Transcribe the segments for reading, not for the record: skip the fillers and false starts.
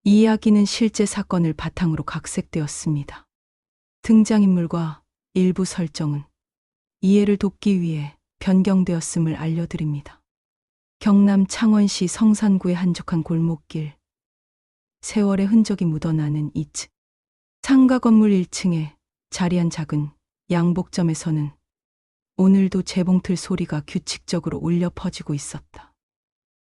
이 이야기는 실제 사건을 바탕으로 각색되었습니다. 등장인물과 일부 설정은 이해를 돕기 위해 변경되었음을 알려드립니다. 경남 창원시 성산구의 한적한 골목길, 세월의 흔적이 묻어나는 2층 상가 건물 1층에 자리한 작은 양복점에서는 오늘도 재봉틀 소리가 규칙적으로 울려 퍼지고 있었다.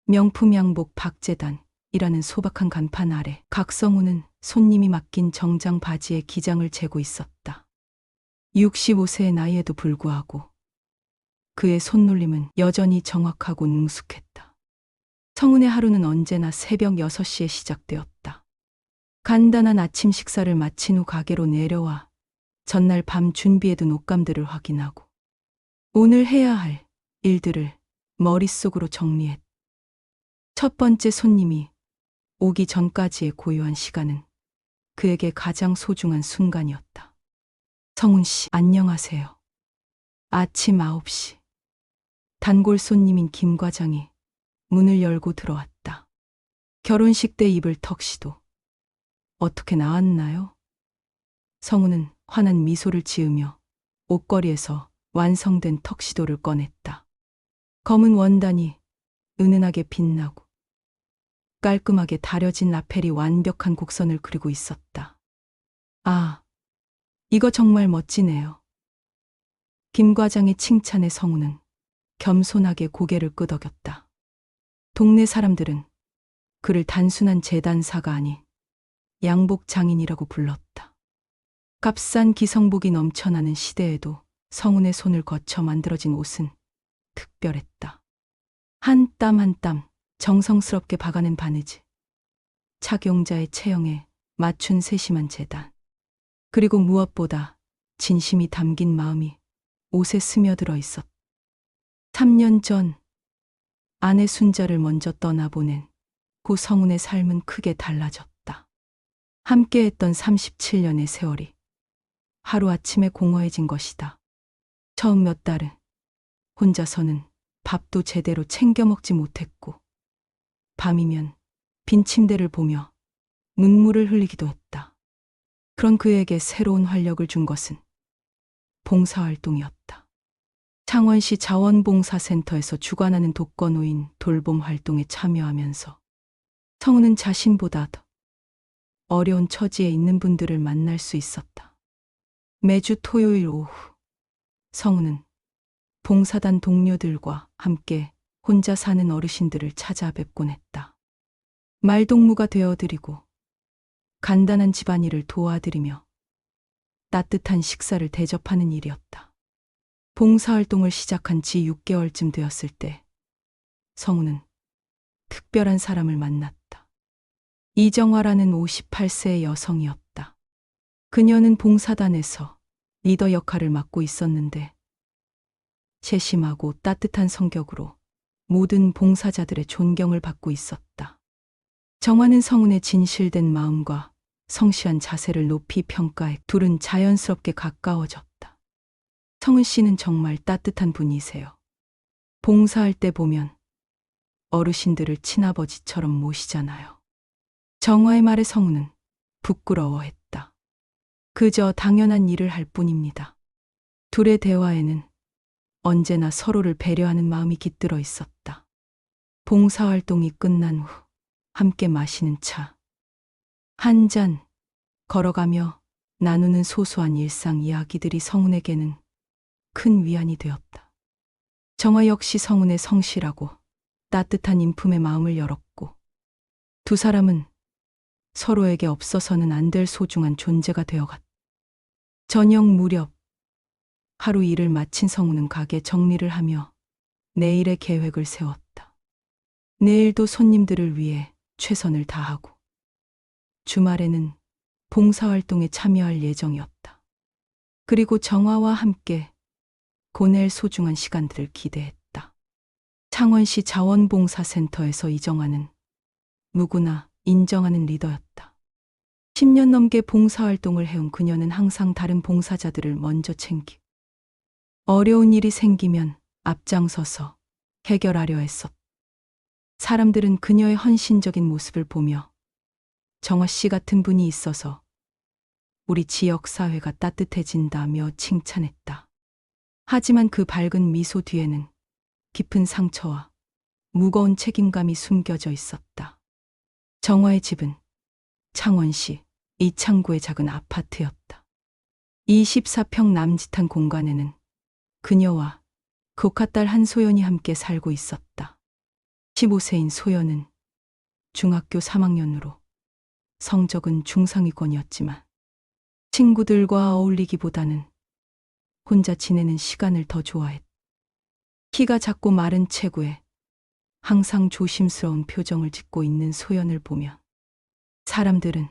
명품 양복 박재단이라는 소박한 간판 아래 각성우는 손님이 맡긴 정장 바지에 기장을 재고 있었다. 65세의 나이에도 불구하고 그의 손놀림은 여전히 정확하고 능숙했다. 성운의 하루는 언제나 새벽 6시에 시작되었다. 간단한 아침 식사를 마친 후 가게로 내려와 전날 밤 준비해둔 옷감들을 확인하고 오늘 해야 할 일들을 머릿속으로 정리했다. 첫 번째 손님이 오기 전까지의 고요한 시간은 그에게 가장 소중한 순간이었다. 성운 씨, 안녕하세요. 아침 9시. 단골 손님인 김 과장이 문을 열고 들어왔다. 결혼식 때 입을 턱시도 어떻게 나왔나요? 성운은 환한 미소를 지으며 옷걸이에서 완성된 턱시도를 꺼냈다. 검은 원단이 은은하게 빛나고 깔끔하게 다려진 라펠이 완벽한 곡선을 그리고 있었다. 아, 이거 정말 멋지네요. 김 과장의 칭찬에 성운은 겸손하게 고개를 끄덕였다. 동네 사람들은 그를 단순한 재단사가 아닌 양복 장인이라고 불렀다. 값싼 기성복이 넘쳐나는 시대에도 성운의 손을 거쳐 만들어진 옷은 특별했다. 한 땀 한 땀 정성스럽게 박아낸 바느질, 착용자의 체형에 맞춘 세심한 재단, 그리고 무엇보다 진심이 담긴 마음이 옷에 스며들어 있었다. 3년 전 아내 순자를 먼저 떠나보낸 고 성운의 삶은 크게 달라졌다. 함께했던 37년의 세월이 하루아침에 공허해진 것이다. 처음 몇 달은 혼자서는 밥도 제대로 챙겨 먹지 못했고 밤이면 빈 침대를 보며 눈물을 흘리기도 했다. 그런 그에게 새로운 활력을 준 것은 봉사활동이었다. 창원시 자원봉사센터에서 주관하는 독거노인 돌봄 활동에 참여하면서 성운은 자신보다 더 어려운 처지에 있는 분들을 만날 수 있었다. 매주 토요일 오후 성운은 봉사단 동료들과 함께 혼자 사는 어르신들을 찾아뵙곤 했다. 말동무가 되어드리고 간단한 집안일을 도와드리며 따뜻한 식사를 대접하는 일이었다. 봉사활동을 시작한 지 6개월쯤 되었을 때 성운은 특별한 사람을 만났다. 이정화라는 58세의 여성이었다. 그녀는 봉사단에서 리더 역할을 맡고 있었는데 세심하고 따뜻한 성격으로 모든 봉사자들의 존경을 받고 있었다. 정화는 성운의 진실된 마음과 성실한 자세를 높이 평가해 둘은 자연스럽게 가까워졌다. 성은 씨는 정말 따뜻한 분이세요. 봉사할 때 보면 어르신들을 친아버지처럼 모시잖아요. 정화의 말에 성운은 부끄러워했다. 그저 당연한 일을 할 뿐입니다. 둘의 대화에는 언제나 서로를 배려하는 마음이 깃들어 있었다. 봉사활동이 끝난 후 함께 마시는 차 한 잔, 걸어가며 나누는 소소한 일상 이야기들이 성운에게는 큰 위안이 되었다. 정화 역시 성운의 성실하고 따뜻한 인품에 마음을 열었고 두 사람은 서로에게 없어서는 안 될 소중한 존재가 되어갔다. 저녁 무렵 하루 일을 마친 성운은 가게 정리를 하며 내일의 계획을 세웠다. 내일도 손님들을 위해 최선을 다하고 주말에는 봉사활동에 참여할 예정이었다. 그리고 정화와 함께 보낼 소중한 시간들을 기대했다. 창원시 자원봉사센터에서 이정화는 누구나 인정하는 리더였다. 10년 넘게 봉사활동을 해온 그녀는 항상 다른 봉사자들을 먼저 챙기고 어려운 일이 생기면 앞장서서 해결하려 했었다. 사람들은 그녀의 헌신적인 모습을 보며 정화 씨 같은 분이 있어서 우리 지역 사회가 따뜻해진다며 칭찬했다. 하지만 그 밝은 미소 뒤에는 깊은 상처와 무거운 책임감이 숨겨져 있었다. 정화의 집은 창원시 이창구의 작은 아파트였다. 24평 남짓한 공간에는 그녀와 조카딸 한소연이 함께 살고 있었다. 15세인 소연은 중학교 3학년으로 성적은 중상위권이었지만 친구들과 어울리기보다는 혼자 지내는 시간을 더 좋아했다. 키가 작고 마른 체구에 항상 조심스러운 표정을 짓고 있는 소연을 보면 사람들은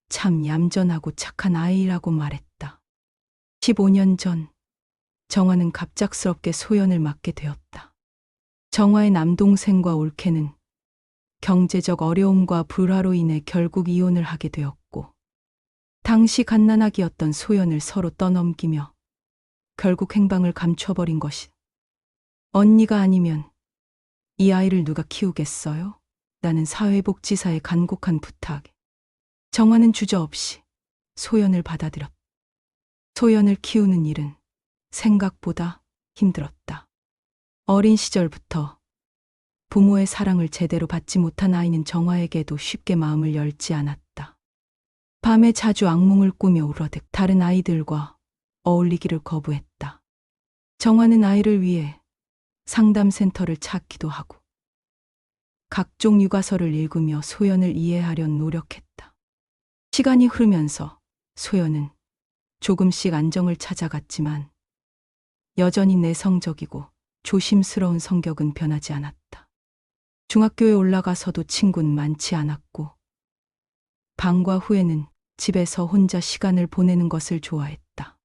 참 얌전하고 착한 아이라고 말했다. 15년 전 정화는 갑작스럽게 소연을 맡게 되었다. 정화의 남동생과 올케는 경제적 어려움과 불화로 인해 결국 이혼을 하게 되었고, 당시 갓난아기였던 소연을 서로 떠넘기며 결국 행방을 감춰버린 것이. 언니가 아니면 이 아이를 누가 키우겠어요? 라는 사회복지사의 간곡한 부탁에 정화는 주저없이 소연을 받아들였다. 소연을 키우는 일은 생각보다 힘들었다. 어린 시절부터 부모의 사랑을 제대로 받지 못한 아이는 정화에게도 쉽게 마음을 열지 않았다. 밤에 자주 악몽을 꾸며 울어댔고 다른 아이들과 어울리기를 거부했다. 정화는 아이를 위해 상담센터를 찾기도 하고 각종 육아서를 읽으며 소연을 이해하려 노력했다. 시간이 흐르면서 소연은 조금씩 안정을 찾아갔지만 여전히 내성적이고 조심스러운 성격은 변하지 않았다. 중학교에 올라가서도 친구는 많지 않았고 방과 후에는 집에서 혼자 시간을 보내는 것을 좋아했다.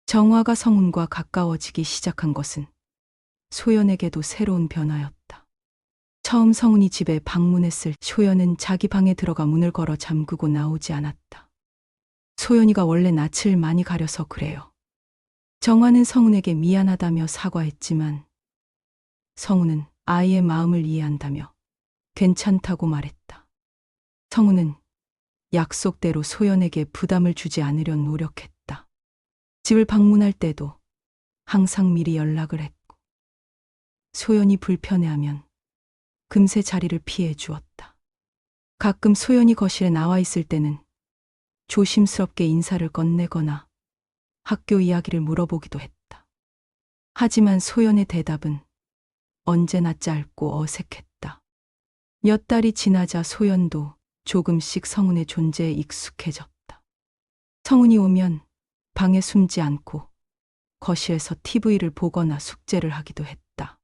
정화가 성훈과 가까워지기 시작한 것은 소연에게도 새로운 변화였다. 처음 성훈이 집에 방문했을 소연은 자기 방에 들어가 문을 걸어 잠그고 나오지 않았다. 소연이가 원래 낯을 많이 가려서 그래요. 정화는 성훈에게 미안하다며 사과했지만 성훈은 아이의 마음을 이해한다며 괜찮다고 말했다. 성훈은 약속대로 소연에게 부담을 주지 않으려 노력했다. 집을 방문할 때도 항상 미리 연락을 했고 소연이 불편해하면 금세 자리를 피해 주었다. 가끔 소연이 거실에 나와 있을 때는 조심스럽게 인사를 건네거나 학교 이야기를 물어보기도 했다. 하지만 소연의 대답은 언제나 짧고 어색했다. 몇 달이 지나자 소연도 조금씩 성훈의 존재에 익숙해졌다. 성훈이 오면 방에 숨지 않고 거실에서 TV를 보거나 숙제를 하기도 했다.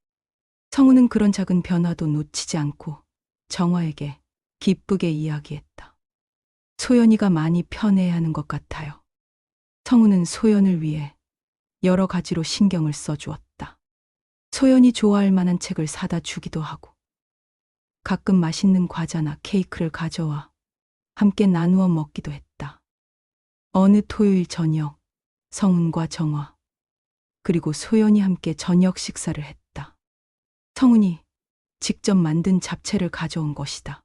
성훈은 그런 작은 변화도 놓치지 않고 정화에게 기쁘게 이야기했다. 소연이가 많이 편해하는 것 같아요. 성훈은 소연을 위해 여러 가지로 신경을 써주었다. 소연이 좋아할 만한 책을 사다 주기도 하고 가끔 맛있는 과자나 케이크를 가져와 함께 나누어 먹기도 했다. 어느 토요일 저녁 성훈과 정화 그리고 소연이 함께 저녁 식사를 했다. 성훈이 직접 만든 잡채를 가져온 것이다.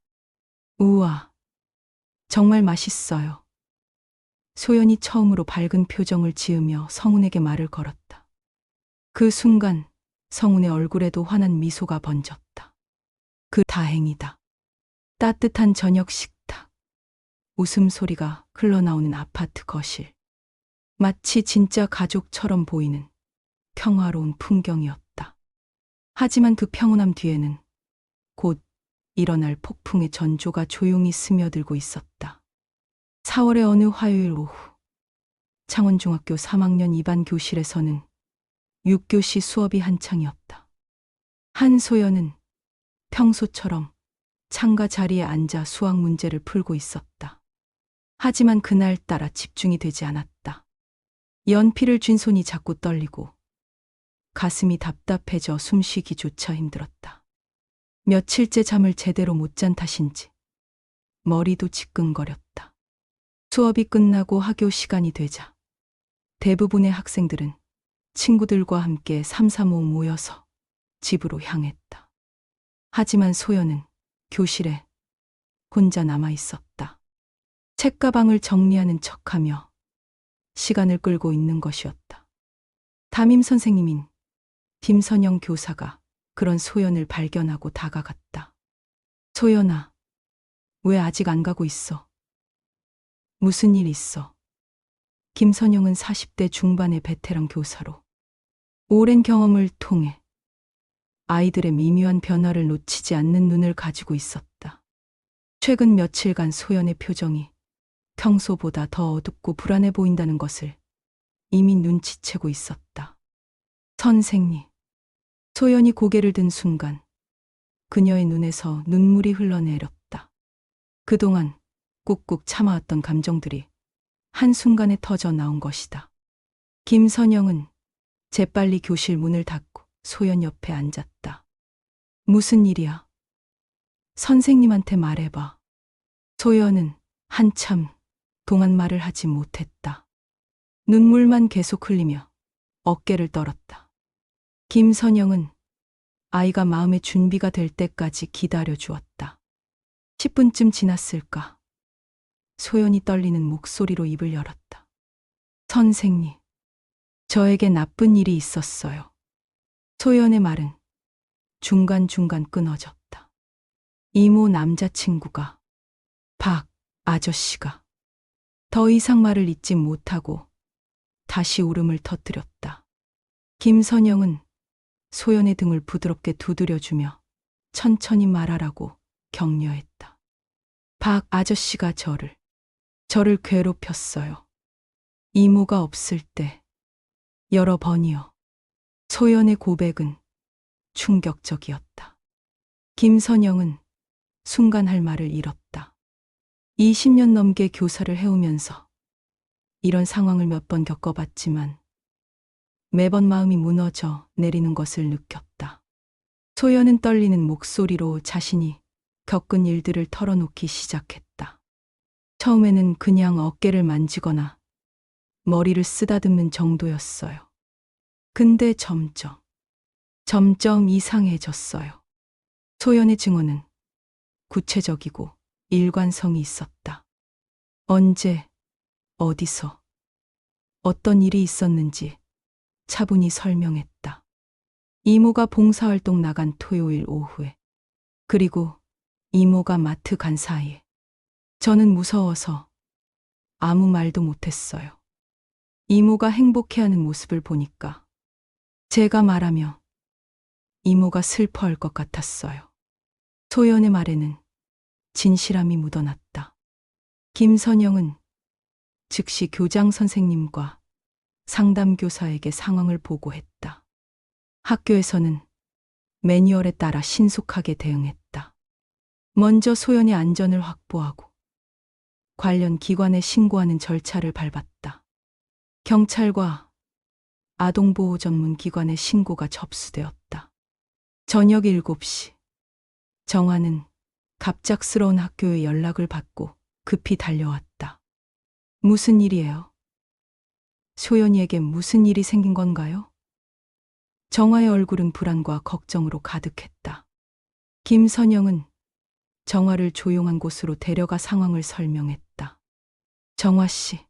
우와, 정말 맛있어요. 소연이 처음으로 밝은 표정을 지으며 성훈에게 말을 걸었다. 그 순간 성훈의 얼굴에도 환한 미소가 번졌다. 다행이다. 따뜻한 저녁 식탁, 웃음소리가 흘러나오는 아파트 거실. 마치 진짜 가족처럼 보이는 평화로운 풍경이었다. 하지만 그 평온함 뒤에는 곧 일어날 폭풍의 전조가 조용히 스며들고 있었다. 4월의 어느 화요일 오후, 창원중학교 3학년 2반 교실에서는 6교시 수업이 한창이었다. 한소연은 평소처럼 창가 자리에 앉아 수학 문제를 풀고 있었다. 하지만 그날따라 집중이 되지 않았다. 연필을 쥔 손이 자꾸 떨리고 가슴이 답답해져 숨쉬기조차 힘들었다. 며칠째 잠을 제대로 못 잔 탓인지 머리도 지끈거렸다. 수업이 끝나고 학교 시간이 되자 대부분의 학생들은 친구들과 함께 삼삼오오 모여서 집으로 향했다. 하지만 소연은 교실에 혼자 남아 있었다. 책가방을 정리하는 척하며 시간을 끌고 있는 것이었다. 담임 선생님인 김선영 교사가 그런 소연을 발견하고 다가갔다. 소연아, 왜 아직 안 가고 있어? 무슨 일 있어? 김선영은 40대 중반의 베테랑 교사로 오랜 경험을 통해 아이들의 미묘한 변화를 놓치지 않는 눈을 가지고 있었다. 최근 며칠간 소연의 표정이 평소보다 더 어둡고 불안해 보인다는 것을 이미 눈치채고 있었다. 선생님. 소연이 고개를 든 순간 그녀의 눈에서 눈물이 흘러내렸다. 그동안 꾹꾹 참아왔던 감정들이 한순간에 터져 나온 것이다. 김선영은 재빨리 교실 문을 닫고 소연 옆에 앉았다. 무슨 일이야? 선생님한테 말해봐. 소연은 한참 동안 말을 하지 못했다. 눈물만 계속 흘리며 어깨를 떨었다. 김선영은 아이가 마음의 준비가 될 때까지 기다려 주었다. 10분쯤 지났을까? 소연이 떨리는 목소리로 입을 열었다. 선생님, 저에게 나쁜 일이 있었어요. 소연의 말은 중간중간 끊어졌다. 이모 남자친구가, 박 아저씨가 더 이상 말을 잇지 못하고 다시 울음을 터뜨렸다. 김선영은 소연의 등을 부드럽게 두드려주며 천천히 말하라고 격려했다. 박 아저씨가 저를 괴롭혔어요. 이모가 없을 때 여러 번이요. 소연의 고백은 충격적이었다. 김선영은 순간 할 말을 잃었다. 20년 넘게 교사를 해오면서 이런 상황을 몇 번 겪어봤지만 매번 마음이 무너져 내리는 것을 느꼈다. 소연은 떨리는 목소리로 자신이 겪은 일들을 털어놓기 시작했다. 처음에는 그냥 어깨를 만지거나 머리를 쓰다듬는 정도였어요. 근데 점점 이상해졌어요. 소연의 증언은 구체적이고 일관성이 있었다. 언제, 어디서, 어떤 일이 있었는지 차분히 설명했다. 이모가 봉사활동 나간 토요일 오후에, 그리고 이모가 마트 간 사이에 저는 무서워서 아무 말도 못했어요. 이모가 행복해하는 모습을 보니까 제가 말하며 이모가 슬퍼할 것 같았어요. 소연의 말에는 진실함이 묻어났다. 김선영은 즉시 교장 선생님과 상담교사에게 상황을 보고했다. 학교에서는 매뉴얼에 따라 신속하게 대응했다. 먼저 소연의 안전을 확보하고 관련 기관에 신고하는 절차를 밟았다. 경찰과 아동보호 전문 기관에 신고가 접수되었다. 저녁 7시, 정화는 갑작스러운 학교에 연락을 받고 급히 달려왔다. 무슨 일이에요? 소연이에게 무슨 일이 생긴 건가요? 정화의 얼굴은 불안과 걱정으로 가득했다. 김선영은 정화를 조용한 곳으로 데려가 상황을 설명했다. 정화 씨,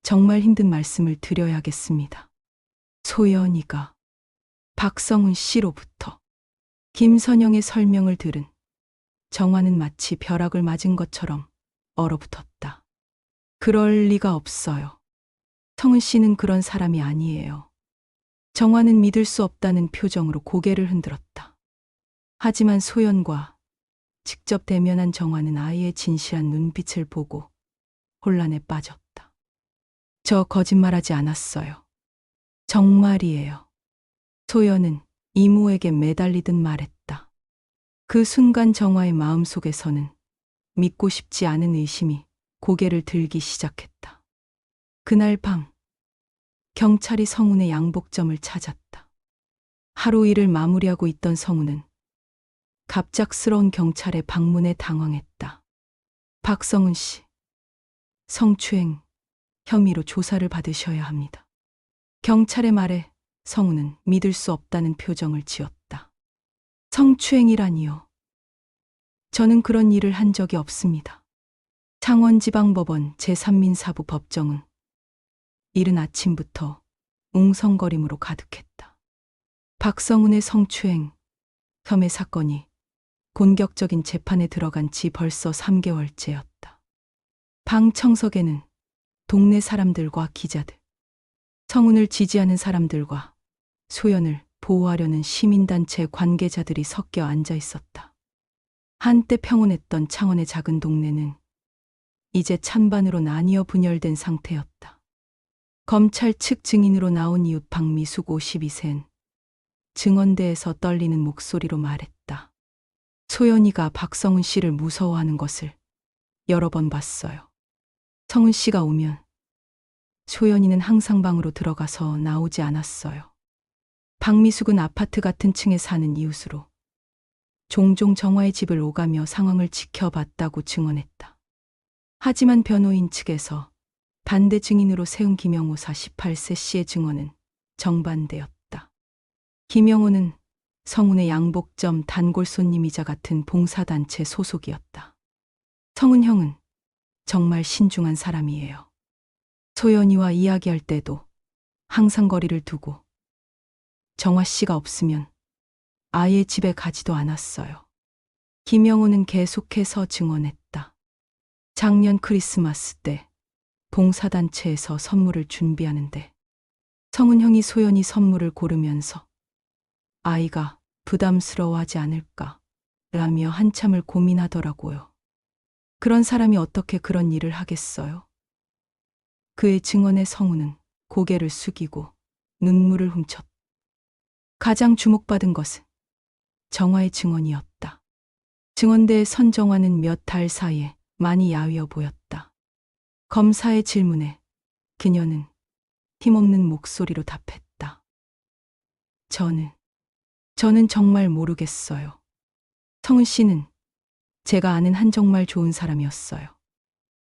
정말 힘든 말씀을 드려야겠습니다. 소연이가 박성훈 씨로부터. 김선영의 설명을 들은 정화는 마치 벼락을 맞은 것처럼 얼어붙었다. 그럴 리가 없어요. 성훈 씨는 그런 사람이 아니에요. 정화는 믿을 수 없다는 표정으로 고개를 흔들었다. 하지만 소연과 직접 대면한 정화는 아이의 진실한 눈빛을 보고 혼란에 빠졌다. 저 거짓말하지 않았어요. 정말이에요. 소연은 이모에게 매달리듯 말했다. 그 순간 정화의 마음속에서는 믿고 싶지 않은 의심이 고개를 들기 시작했다. 그날 밤 경찰이 성훈의 양복점을 찾았다. 하루 일을 마무리하고 있던 성훈은 갑작스러운 경찰의 방문에 당황했다. 박성훈 씨, 성추행 혐의로 조사를 받으셔야 합니다. 경찰의 말에 성훈은 믿을 수 없다는 표정을 지었다. 성추행이라니요. 저는 그런 일을 한 적이 없습니다. 창원지방법원 제3민사부 법정은 이른 아침부터 웅성거림으로 가득했다. 박성훈의 성추행 혐의 사건이 본격적인 재판에 들어간 지 벌써 3개월째였다. 방 청석에는 동네 사람들과 기자들, 성훈을 지지하는 사람들과 소연을 보호하려는 시민단체 관계자들이 섞여 앉아 있었다. 한때 평온했던 창원의 작은 동네는 이제 찬반으로 나뉘어 분열된 상태였다. 검찰 측 증인으로 나온 이웃 박미숙 52세는 증언대에서 떨리는 목소리로 말했다. 소연이가 박성훈 씨를 무서워하는 것을 여러 번 봤어요. 성훈 씨가 오면 소연이는 항상 방으로 들어가서 나오지 않았어요. 박미숙은 아파트 같은 층에 사는 이웃으로 종종 정화의 집을 오가며 상황을 지켜봤다고 증언했다. 하지만 변호인 측에서 반대 증인으로 세운 김영호 48세 씨의 증언은 정반대였다. 김영호는 성훈의 양복점 단골 손님이자 같은 봉사단체 소속이었다. 성훈 형은 정말 신중한 사람이에요. 소연이와 이야기할 때도 항상 거리를 두고 정화 씨가 없으면 아예 집에 가지도 않았어요. 김영호는 계속해서 증언했다. 작년 크리스마스 때 봉사단체에서 선물을 준비하는데 성훈 형이 소연이 선물을 고르면서 아이가 부담스러워하지 않을까 라며 한참을 고민하더라고요. 그런 사람이 어떻게 그런 일을 하겠어요? 그의 증언에 성훈은 고개를 숙이고 눈물을 훔쳤다. 가장 주목받은 것은 정화의 증언이었다. 증언대의 선정화는 몇 달 사이에 많이 야위어 보였다. 검사의 질문에 그녀는 힘없는 목소리로 답했다. 저는 정말 모르겠어요. 성훈 씨는 제가 아는 한 정말 좋은 사람이었어요.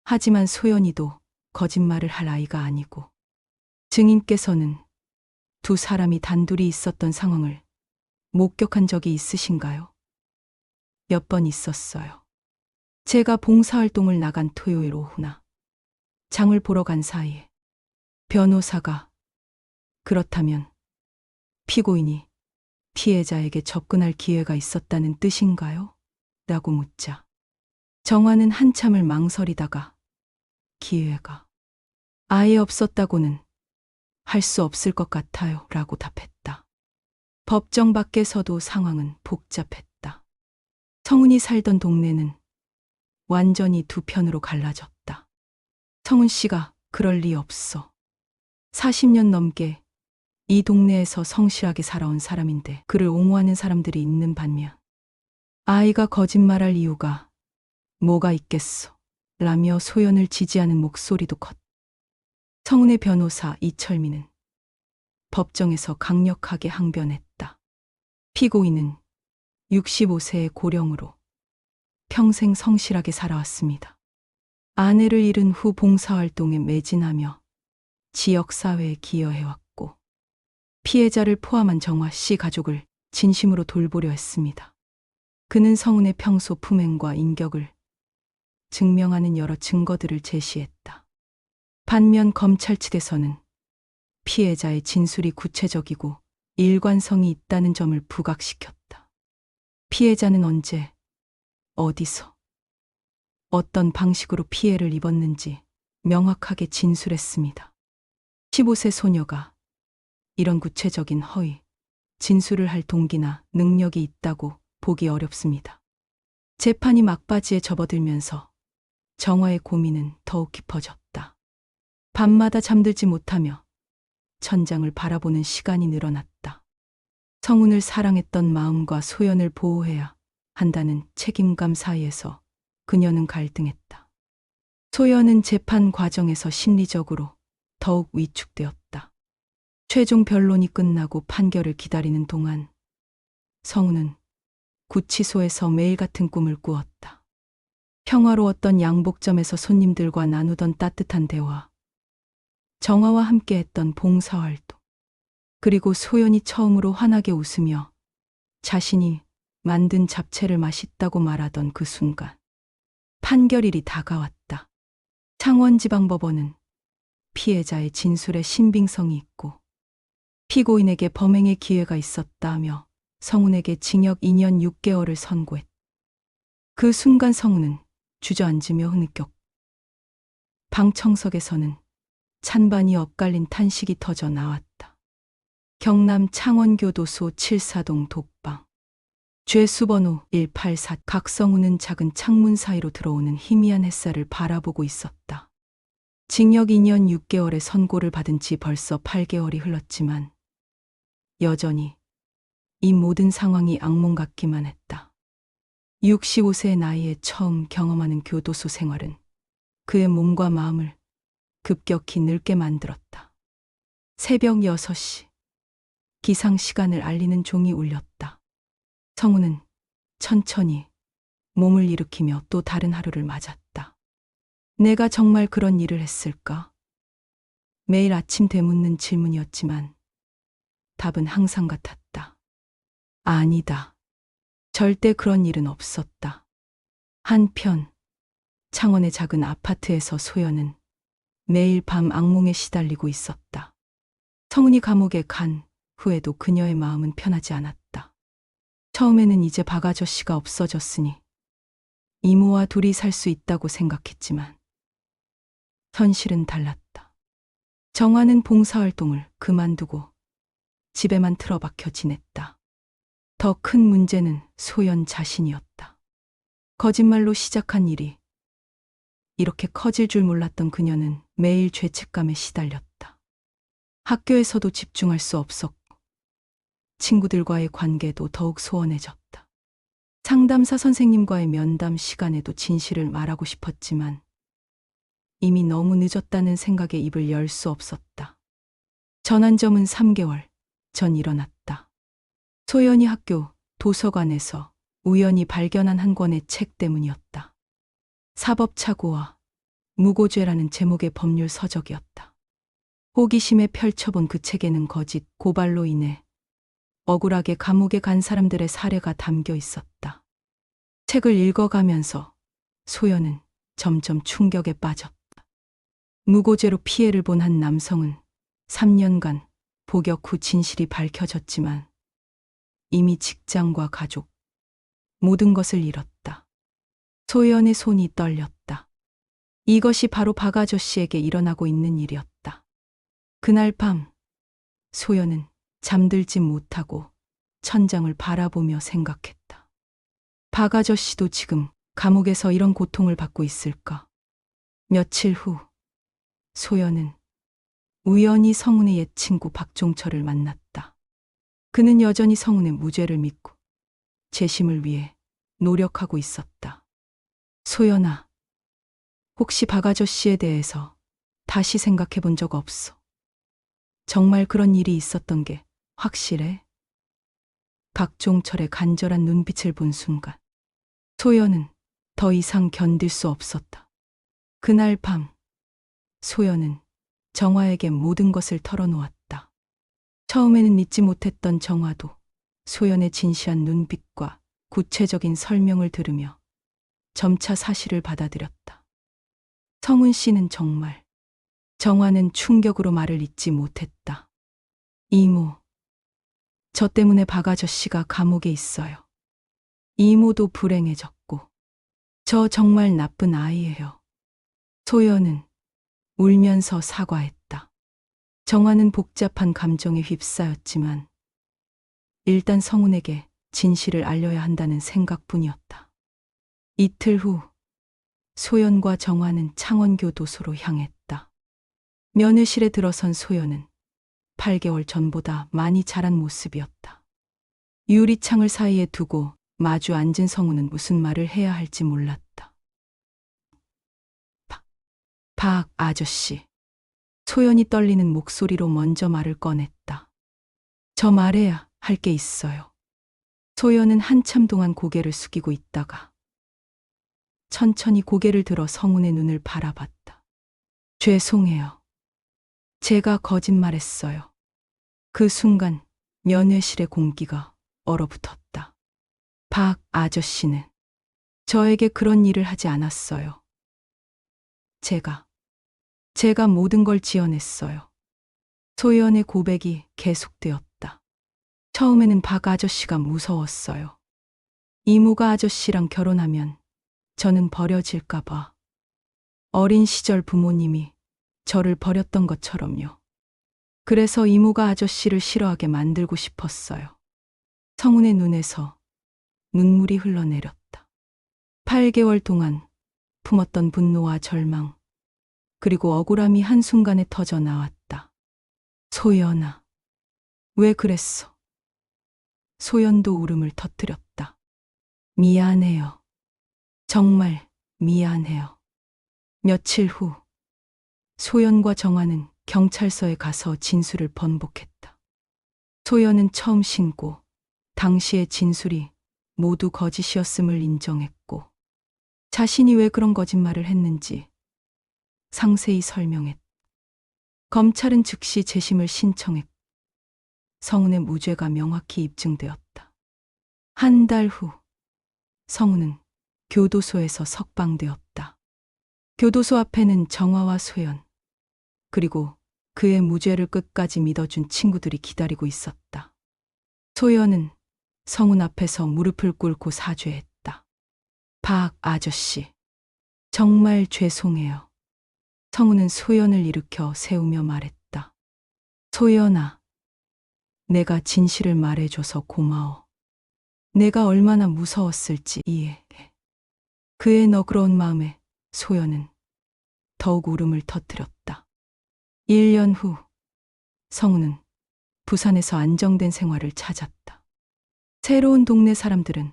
하지만 소연이도 거짓말을 할 아이가 아니고 증인께서는 두 사람이 단둘이 있었던 상황을 목격한 적이 있으신가요? 몇 번 있었어요. 제가 봉사활동을 나간 토요일 오후나 장을 보러 간 사이에 변호사가 그렇다면 피고인이 피해자에게 접근할 기회가 있었다는 뜻인가요? 라고 묻자 정화는 한참을 망설이다가 기회가 아예 없었다고는 할 수 없을 것 같아요 라고 답했다. 법정 밖에서도 상황은 복잡했다. 성훈이 살던 동네는 완전히 두 편으로 갈라졌다. 성훈 씨가 그럴 리 없어. 40년 넘게 이 동네에서 성실하게 살아온 사람인데 그를 옹호하는 사람들이 있는 반면 아이가 거짓말할 이유가 뭐가 있겠어 라며 소연을 지지하는 목소리도 컸다. 성훈의 변호사 이철민은 법정에서 강력하게 항변했다. 피고인은 65세의 고령으로 평생 성실하게 살아왔습니다. 아내를 잃은 후 봉사활동에 매진하며 지역사회에 기여해왔고 피해자를 포함한 정화 씨 가족을 진심으로 돌보려 했습니다. 그는 성훈의 평소 품행과 인격을 증명하는 여러 증거들을 제시했다. 반면 검찰 측에서는 피해자의 진술이 구체적이고 일관성이 있다는 점을 부각시켰다. 피해자는 언제, 어디서, 어떤 방식으로 피해를 입었는지 명확하게 진술했습니다. 15세 소녀가 이런 구체적인 허위, 진술을 할 동기나 능력이 있다고 보기 어렵습니다. 재판이 막바지에 접어들면서 정화의 고민은 더욱 깊어졌다. 밤마다 잠들지 못하며 천장을 바라보는 시간이 늘어났다. 성훈을 사랑했던 마음과 소연을 보호해야 한다는 책임감 사이에서 그녀는 갈등했다. 소연은 재판 과정에서 심리적으로 더욱 위축되었다. 최종 변론이 끝나고 판결을 기다리는 동안 성훈은 구치소에서 매일 같은 꿈을 꾸었다. 평화로웠던 양복점에서 손님들과 나누던 따뜻한 대화, 정화와 함께했던 봉사활동, 그리고 소연이 처음으로 환하게 웃으며 자신이 만든 잡채를 맛있다고 말하던 그 순간 판결일이 다가왔다. 창원지방법원은 피해자의 진술에 신빙성이 있고 피고인에게 범행의 기회가 있었다며 성운에게 징역 2년 6개월을 선고했다. 그 순간 성운은 주저앉으며 흐느꼈고 방청석에서는 찬반이 엇갈린 탄식이 터져 나왔다. 경남 창원교도소 7사동 독방. 죄수번호 184. 각성우는 작은 창문 사이로 들어오는 희미한 햇살을 바라보고 있었다. 징역 2년 6개월의 선고를 받은 지 벌써 8개월이 흘렀지만 여전히 이 모든 상황이 악몽 같기만 했다. 65세의 나이에 처음 경험하는 교도소 생활은 그의 몸과 마음을 급격히 늙게 만들었다. 새벽 6시. 기상시간을 알리는 종이 울렸다. 성우는 천천히 몸을 일으키며 또 다른 하루를 맞았다. 내가 정말 그런 일을 했을까? 매일 아침 되묻는 질문이었지만 답은 항상 같았다. 아니다. 절대 그런 일은 없었다. 한편 창원의 작은 아파트에서 소연은 매일 밤 악몽에 시달리고 있었다. 성은이 감옥에 간 후에도 그녀의 마음은 편하지 않았다. 처음에는 이제 박 아저씨가 없어졌으니 이모와 둘이 살 수 있다고 생각했지만 현실은 달랐다. 정화는 봉사활동을 그만두고 집에만 틀어박혀 지냈다. 더 큰 문제는 소연 자신이었다. 거짓말로 시작한 일이 이렇게 커질 줄 몰랐던 그녀는 매일 죄책감에 시달렸다. 학교에서도 집중할 수 없었고 친구들과의 관계도 더욱 소원해졌다. 상담사 선생님과의 면담 시간에도 진실을 말하고 싶었지만 이미 너무 늦었다는 생각에 입을 열 수 없었다. 전환점은 3개월 전 일어났다. 소연이 학교 도서관에서 우연히 발견한 한 권의 책 때문이었다. 사법착오와 무고죄라는 제목의 법률 서적이었다. 호기심에 펼쳐본 그 책에는 거짓 고발로 인해 억울하게 감옥에 간 사람들의 사례가 담겨 있었다. 책을 읽어가면서 소연은 점점 충격에 빠졌다. 무고죄로 피해를 본 한 남성은 3년간 복역 후 진실이 밝혀졌지만 이미 직장과 가족, 모든 것을 잃었다. 소연의 손이 떨렸다. 이것이 바로 박 아저씨에게 일어나고 있는 일이었다. 그날 밤 소연은 잠들지 못하고 천장을 바라보며 생각했다. 박 아저씨도 지금 감옥에서 이런 고통을 받고 있을까? 며칠 후 소연은 우연히 성운의 옛 친구 박종철을 만났다. 그는 여전히 성운의 무죄를 믿고 재심을 위해 노력하고 있었다. 소연아, 혹시 박 아저씨에 대해서 다시 생각해 본 적 없어? 정말 그런 일이 있었던 게 확실해? 박종철의 간절한 눈빛을 본 순간 소연은 더 이상 견딜 수 없었다. 그날 밤 소연은 정화에게 모든 것을 털어놓았다. 처음에는 믿지 못했던 정화도 소연의 진시한 눈빛과 구체적인 설명을 들으며 점차 사실을 받아들였다. 성은 씨는 정말, 정화는 충격으로 말을 잇지 못했다. 이모, 저 때문에 박 아저씨가 감옥에 있어요. 이모도 불행해졌고, 저 정말 나쁜 아이예요. 소연은 울면서 사과했다. 정화는 복잡한 감정에 휩싸였지만 일단 성운에게 진실을 알려야 한다는 생각뿐이었다. 이틀 후 소연과 정화는 창원교도소로 향했다. 면회실에 들어선 소연은 8개월 전보다 많이 자란 모습이었다. 유리창을 사이에 두고 마주 앉은 성운은 무슨 말을 해야 할지 몰랐다. 박 아저씨. 소연이 떨리는 목소리로 먼저 말을 꺼냈다. 저 말해야 할 게 있어요. 소연은 한참 동안 고개를 숙이고 있다가 천천히 고개를 들어 성운의 눈을 바라봤다. 죄송해요. 제가 거짓말했어요. 그 순간 면회실의 공기가 얼어붙었다. 박 아저씨는 저에게 그런 일을 하지 않았어요. 제가 제가 모든 걸 지어냈어요. 소연의 고백이 계속되었다. 처음에는 박 아저씨가 무서웠어요. 이모가 아저씨랑 결혼하면 저는 버려질까봐. 어린 시절 부모님이 저를 버렸던 것처럼요. 그래서 이모가 아저씨를 싫어하게 만들고 싶었어요. 성훈의 눈에서 눈물이 흘러내렸다. 8개월 동안 품었던 분노와 절망, 그리고 억울함이 한순간에 터져 나왔다. 소연아, 왜 그랬어? 소연도 울음을 터뜨렸다. 미안해요. 정말 미안해요. 며칠 후, 소연과 정화는 경찰서에 가서 진술을 번복했다. 소연은 처음 신고 당시의 진술이 모두 거짓이었음을 인정했고, 자신이 왜 그런 거짓말을 했는지 상세히 설명했다. 검찰은 즉시 재심을 신청했고, 성훈의 무죄가 명확히 입증되었다. 한 달 후, 성훈은 교도소에서 석방되었다. 교도소 앞에는 정화와 소연, 그리고 그의 무죄를 끝까지 믿어준 친구들이 기다리고 있었다. 소연은 성훈 앞에서 무릎을 꿇고 사죄했다. 박 아저씨, 정말 죄송해요. 성훈은 소연을 일으켜 세우며 말했다. 소연아, 내가 진실을 말해줘서 고마워. 내가 얼마나 무서웠을지 이해해. 그의 너그러운 마음에 소연은 더욱 울음을 터뜨렸다. 1년 후, 성훈은 부산에서 안정된 생활을 찾았다. 새로운 동네 사람들은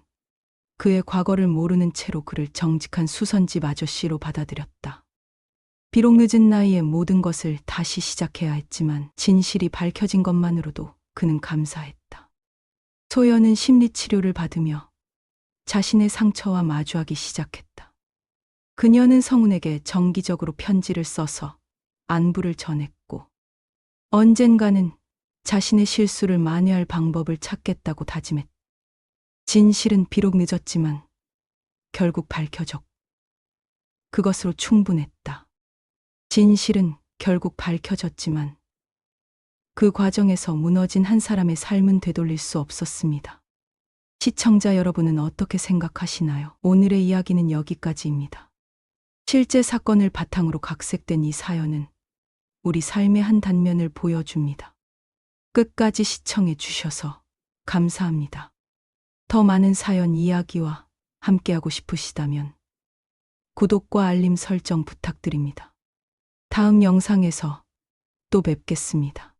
그의 과거를 모르는 채로 그를 정직한 수선집 아저씨로 받아들였다. 비록 늦은 나이에 모든 것을 다시 시작해야 했지만 진실이 밝혀진 것만으로도 그는 감사했다. 소연은 심리치료를 받으며 자신의 상처와 마주하기 시작했다. 그녀는 성훈에게 정기적으로 편지를 써서 안부를 전했고, 언젠가는 자신의 실수를 만회할 방법을 찾겠다고 다짐했다. 진실은 비록 늦었지만 결국 밝혀졌고, 그것으로 충분했다. 진실은 결국 밝혀졌지만 그 과정에서 무너진 한 사람의 삶은 되돌릴 수 없었습니다. 시청자 여러분은 어떻게 생각하시나요? 오늘의 이야기는 여기까지입니다. 실제 사건을 바탕으로 각색된 이 사연은 우리 삶의 한 단면을 보여줍니다. 끝까지 시청해 주셔서 감사합니다. 더 많은 사연 이야기와 함께하고 싶으시다면 구독과 알림 설정 부탁드립니다. 다음 영상에서 또 뵙겠습니다.